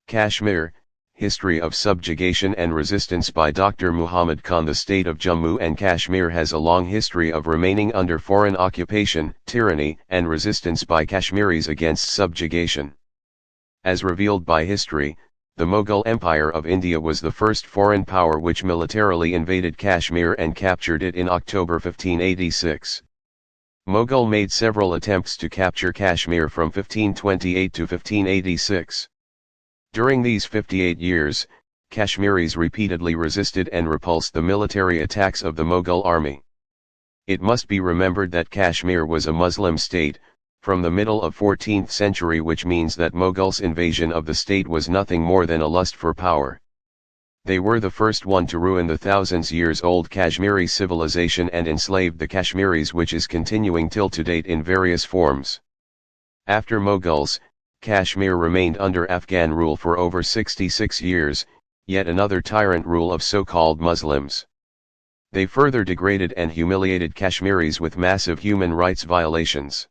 Kashmir, History of Subjugation and Resistance by Dr. Muhammad Khan. The state of Jammu and Kashmir has a long history of remaining under foreign occupation, tyranny, and resistance by Kashmiris against subjugation. As revealed by history, the Mughal Empire of India was the first foreign power which militarily invaded Kashmir and captured it in October 1586. Mughal made several attempts to capture Kashmir from 1528 to 1586. During these 58 years, Kashmiris repeatedly resisted and repulsed the military attacks of the Mughal army. It must be remembered that Kashmir was a Muslim state, from the middle of 14th century, which means that Mughals' invasion of the state was nothing more than a lust for power. They were the first one to ruin the thousands years old Kashmiri civilization and enslaved the Kashmiris, which is continuing till to date in various forms. After Mughals, Kashmir remained under Afghan rule for over 66 years, yet another tyrant rule of so-called Muslims. They further degraded and humiliated Kashmiris with massive human rights violations.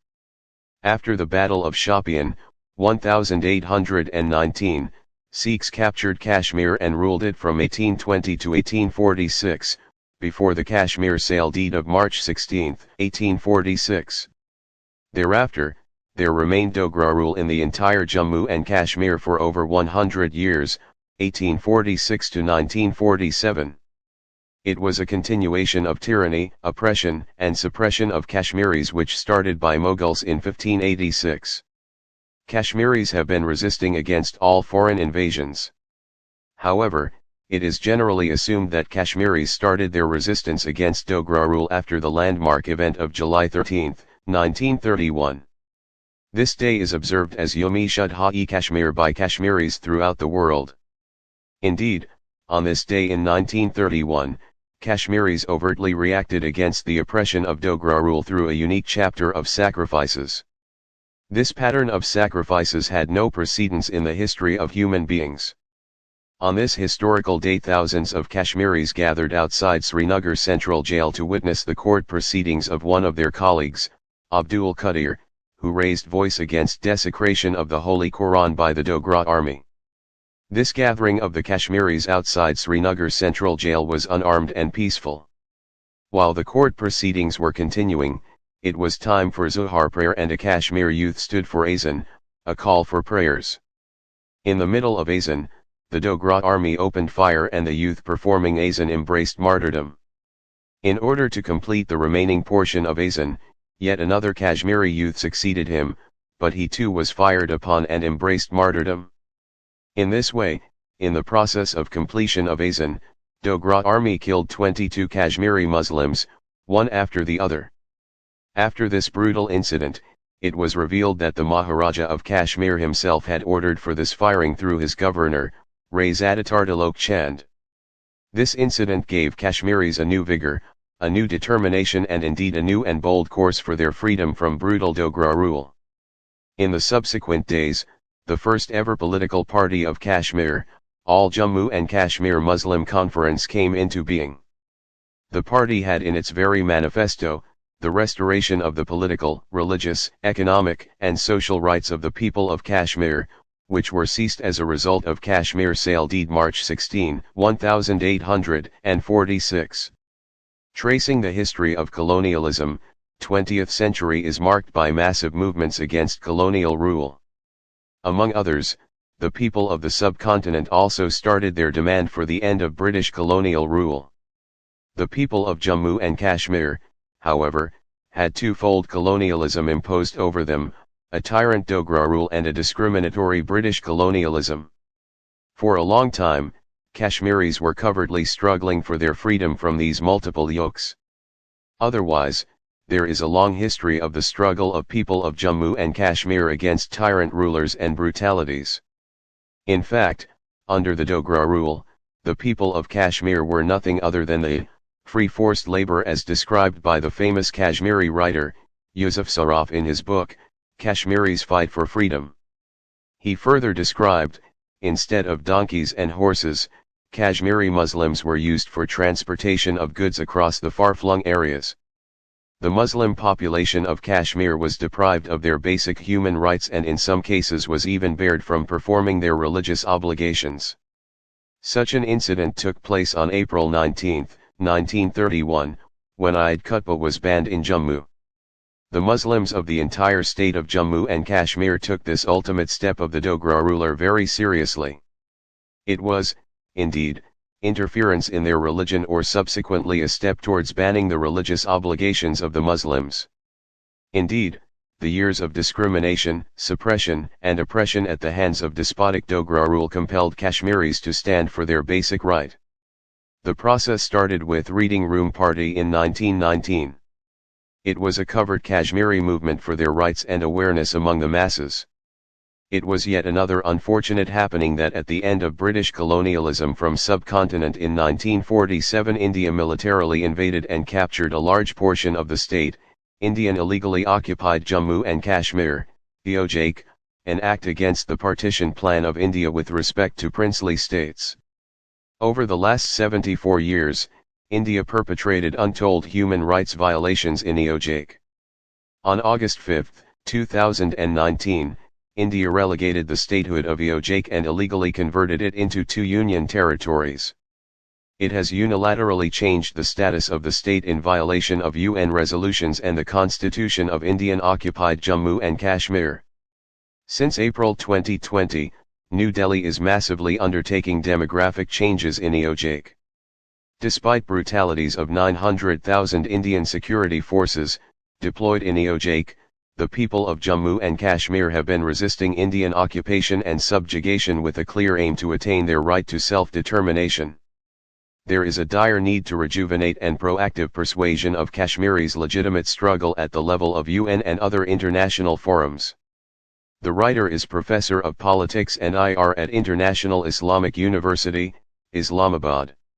After the Battle of Shopian, 1819, Sikhs captured Kashmir and ruled it from 1820 to 1846, before the Kashmir Sale Deed of March 16, 1846. Thereafter, there remained Dogra rule in the entire Jammu and Kashmir for over 100 years, 1846 to 1947. It was a continuation of tyranny, oppression, and suppression of Kashmiris which started by Mughals in 1586. Kashmiris have been resisting against all foreign invasions. However, it is generally assumed that Kashmiris started their resistance against Dogra rule after the landmark event of July 13, 1931. This day is observed as Yom-e-Shudha-e-Kashmir by Kashmiris throughout the world. Indeed, on this day in 1931, Kashmiris overtly reacted against the oppression of Dogra rule through a unique chapter of sacrifices. This pattern of sacrifices had no precedence in the history of human beings. On this historical day, thousands of Kashmiris gathered outside Srinagar Central Jail to witness the court proceedings of one of their colleagues, Abdul Qadir, who raised voice against desecration of the Holy Quran by the Dogra army. This gathering of the Kashmiris outside Srinagar Central Jail was unarmed and peaceful. While the court proceedings were continuing, it was time for Zuhar prayer, and a Kashmir youth stood for Azan, a call for prayers. In the middle of Azan, the Dogra army opened fire and the youth performing Azan embraced martyrdom. In order to complete the remaining portion of Azan, yet another Kashmiri youth succeeded him, but he too was fired upon and embraced martyrdom. In this way, in the process of completion of Azan, Dogra army killed 22 Kashmiri Muslims, one after the other. After this brutal incident, it was revealed that the Maharaja of Kashmir himself had ordered for this firing through his governor, Razadatartalok Chand. This incident gave Kashmiris a new vigor, a new determination, and indeed a new and bold course for their freedom from brutal Dogra rule. In the subsequent days, the first ever political party of Kashmir, All Jammu and Kashmir Muslim Conference, came into being. The party had in its very manifesto, the restoration of the political, religious, economic, and social rights of the people of Kashmir, which were seized as a result of Kashmir Sale Deed March 16, 1846. Tracing the history of colonialism, 20th century is marked by massive movements against colonial rule. Among others, the people of the subcontinent also started their demand for the end of British colonial rule. The people of Jammu and Kashmir, however, had twofold colonialism imposed over them, a tyrant Dogra rule and a discriminatory British colonialism. For a long time, Kashmiris were covertly struggling for their freedom from these multiple yokes. Otherwise, there is a long history of the struggle of people of Jammu and Kashmir against tyrant rulers and brutalities. In fact, under the Dogra rule, the people of Kashmir were nothing other than the free forced labor as described by the famous Kashmiri writer, Yusuf Saraf, in his book, Kashmiris Fight for Freedom. He further described, instead of donkeys and horses, Kashmiri Muslims were used for transportation of goods across the far-flung areas. The Muslim population of Kashmir was deprived of their basic human rights and in some cases was even barred from performing their religious obligations. Such an incident took place on April 19, 1931, when Eid Khutbah was banned in Jammu. The Muslims of the entire state of Jammu and Kashmir took this ultimate step of the Dogra ruler very seriously. It was, indeed, interference in their religion or subsequently a step towards banning the religious obligations of the Muslims. Indeed, the years of discrimination, suppression, and oppression at the hands of despotic Dogra rule compelled Kashmiris to stand for their basic right. The process started with Reading Room Party in 1919. It was a covert Kashmiri movement for their rights and awareness among the masses. It was yet another unfortunate happening that at the end of British colonialism from subcontinent in 1947 India militarily invaded and captured a large portion of the state. Indian illegally occupied Jammu and Kashmir, EOJK, an act against the partition plan of India with respect to princely states. Over the last 74 years, India perpetrated untold human rights violations in EOJK. On August 5, 2019, India relegated the statehood of EOJK and illegally converted it into 2 union territories. It has unilaterally changed the status of the state in violation of UN resolutions and the Constitution of Indian-occupied Jammu and Kashmir. Since April 2020, New Delhi is massively undertaking demographic changes in EOJK. Despite brutalities of 900,000 Indian security forces, deployed in EOJK, the people of Jammu and Kashmir have been resisting Indian occupation and subjugation with a clear aim to attain their right to self-determination. There is a dire need to rejuvenate and proactive persuasion of Kashmiris' legitimate struggle at the level of UN and other international forums. The writer is Professor of Politics and IR at International Islamic University, Islamabad.